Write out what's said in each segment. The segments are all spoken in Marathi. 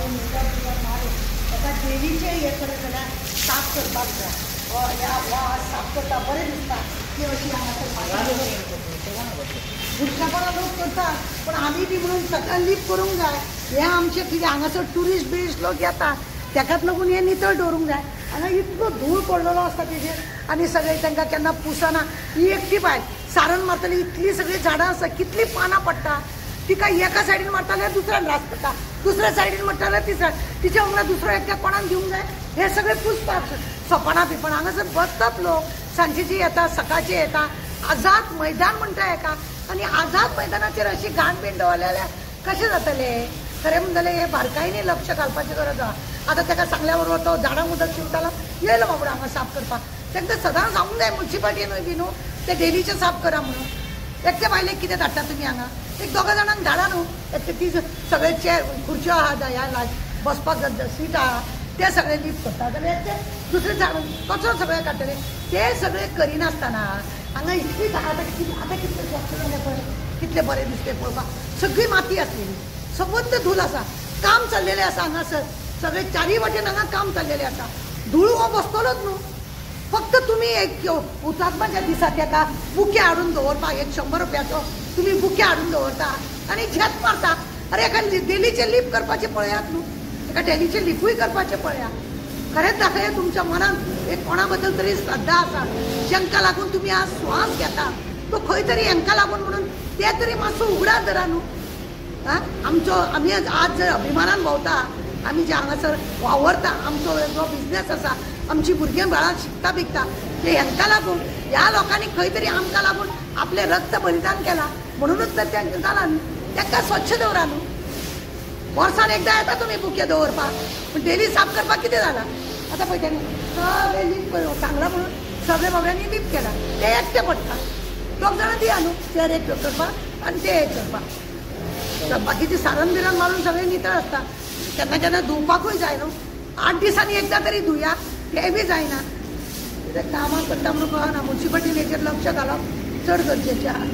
मारून उदक मारून ताका डेलीचे हे करत जाल्यार साफ करपाक जाय. ह्या वास साफ करता बरें दिसता ती अशी भुरगेपणां लोक करतात, पण आमी बी म्हणून सकाळ लीप करूंक जाय. हे आमचे कितें हांगासर ट्युरिस्ट बिरिस्ट लोक येतात ताकाच लागून हे नितळ दवरूंक जाय. हांगा इतलो धूळ पडलेलो आसता तेजेर आनी सगळे तांकां केन्ना पुसना. ही एकटी बायल सारण मारतली, इतली सगळी झाडां आसा, कितली पानां पडटा, तिका एका सायडीन मारता जाल्यार दुसऱ्यान त्रास पडटा, दुसऱ्या सायडीन मारता जाल्यार तिसऱ्या, तिच्या वांगडा दुसरो एकट्या कोणाक दिवंक जाय. हे सगळे पुसतात सोपाना बिपण. हांगासर बसतात लोक, सांजेची येता, सकाळचे येता. आझाद मैदान म्हणटा हेका, आनी आझाद मैदानाचेर अशी घाण बीण दवरलेल्या कशें जातले. खरें म्हणटलें हे बारकायेनी लक्ष घालपाची गरज आहा. आतां ताका सांगल्या बरोबर तो झाडांक उदक शिंवतालो, येयलो बाबडो हांगा साफ करपाक. तांकां सदां सांगूंक जाय म्युन्सिपाल्टीनूय बी न्हू ते डेलीचे साफ करा म्हणून. एकटे बायलेक कितें धाडटा तुमी हांगा, एक दोगा जाणांक धाडा न्हू. एकटे ती सगळे चेअर खुर्च्यो आहा, ह्या बसपाक सीट आहा ते सगळे लीप करता जाल्यार ते दुसरे झाड कचरो सगळे काडटले. ते सगळे करिनासतना हांगा इतली आतां कितले स्वच्छ जालें पळय, कितले बरें दिसते पळोवपाक. सगळी माती आसलेली, सबंद धूल आसा, काम चाललेलें आसा हांगासर. सगळे चारी वाटेन हांगा काम चाललेलें आसा. धूळ हो बसतलोच न्हू. फक्त तुम्ही एक हुतात्म्याच्या दिसा ताका बुके हाडून दवरपाक 100 रुपयाचो तुम्ही बुके हाडून दवरता आनी झेत मारता. अरे एका डेलीचे लीप करपाचें पळयात न्हू, एका डेलीचे लिपूय करपाचें पळया. खरेंच दाखय तुमच्या मनात एक कोणा बद्दल तरी श्रद्धा आसा, जांकां लागून तुम्ही आज श्वास घेता तो खंय तरी हांकां लागून म्हणून ते तरी मातसो उगडात धरा न्हू. आमी आज जर अभिमानान भोंवता, आमी जे हांगासर वावरता, आमचो जो बिझनेस आसा, आमची भुरगीं बाळां शिकता बिकता ते हांकां लागून, ह्या लोकांनी खंय तरी आमकां लागून आपले रक्त बलिदान केला म्हणूनच तर तेंकां जालां न्हू. तांकां स्वच्छ दवरा न्हू. वर्सान एकदां येता तुमी बुके दवरपाक, पूण डेली साफ करपाक कितें जालां. आतां पळय तेणी सगळे लीप सांगला म्हणून सगळे बाबड्यांनी लीप केला. ते एकटे पडटा, 2 जाणां दिया न्हू चेर एक करपाक आनी ते एक करपाक. बाकीची सारण बिरण मारून सगळे नितळ आसता. केन्ना केन्ना धुवपाकूय जाय न्हू. 8 दिसांनी एकदां तरी धुया, ते बी जायना. कामां करता म्हणून कळना. म्युन्सिपाल्टीन हेचेर लक्ष घालप चड गरजेचें आहा.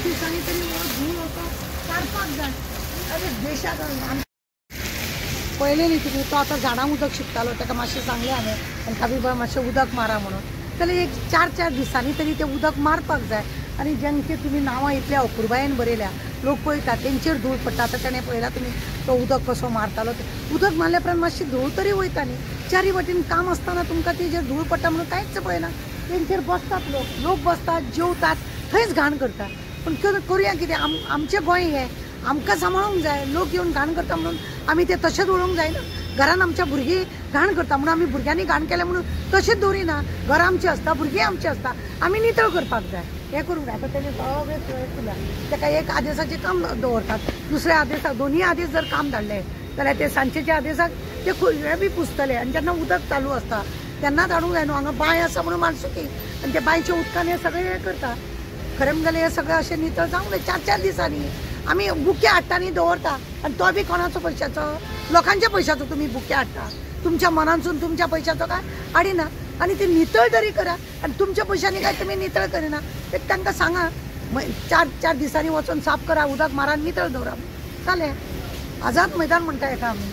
दिसांनी तरी धूळ होता काडपाक जाय. अरे देशाक पळयलें न्ही तुमी, तो आतां झाडांक उदक शिंपतालो, ताका मातशें सांगलें हांवें आनी काबी बाय मातशें उदक मारा म्हणून. जाल्यार एक 4-4 दिसांनी तरी तें उदक मारपाक जाय. आनी जेंचे तुमी नांवां इतल्या अपुरबायेन बरयल्या, लोक पळयता तेंचेर धूळ पडटा. आतां ताणें पळयला तुमी तो उदक कसो मारतालो. उदक मारल्या उपरांत मातशी धूळ तरी वयता न्ही. चारी वाटेन काम आसतना तुमकां तेजेर धूळ पडटा म्हणून कांयच पळयना. तेंचेर बसतात लोक बसतात, जेवतात, थंयच घाण करतात. पण करूया कितें, आमचें गोंय हें आमकां सांबाळूंक जाय. लोक येवन घाण करता म्हणून आमी ते तशेंच उडोवंक जायना. घरान आमच्या भुरगीं घाण करता म्हणून आमी भुरग्यांनी घाण केलें म्हणून तशेंच दवरिना. घरां आमचीं आसता, भुरगीं आमचीं आसता, आमी नितळ करपाक जाय. हें करूंक जाय. आतां तेणे सगळें सोय केल्या. ताका एक आदेशाचें काम दवरतात, दुसऱ्या आदेशाक दोनी आदेश जर काम धाडलें जाल्यार ते सांजेच्या आदेशाक ते हें बी पुसतले. आनी जेन्ना उदक चालू आसता तेन्नाच हाडूंक जाय न्हू. हांगा बांय आसा म्हणून मानसुकी, आनी ते बांयच्या उदकान हे सगळें हें करता. खरें म्हणल्यार हे सगळें अशें नितळ जावंक जाय. 4-4 दिसांनी आमी बुके हाडटा आनी दवरता, आनी तो बी कोणाचो पयशाचो, लोकांच्या पयशाचो तुमी बुके हाडटा. तुमच्या मनांसून तुमच्या पैशाचो काय आडिना आणि ती नितळ तरी करा आणि तुमच्या पैशांनी काय तुम्ही नितळ करिना एक तांकां सांगा 4 दिसांनी वचून साफ करा उदक मारा नितळ दवरा जालें आझाद मैदान म्हणटा हेका आमी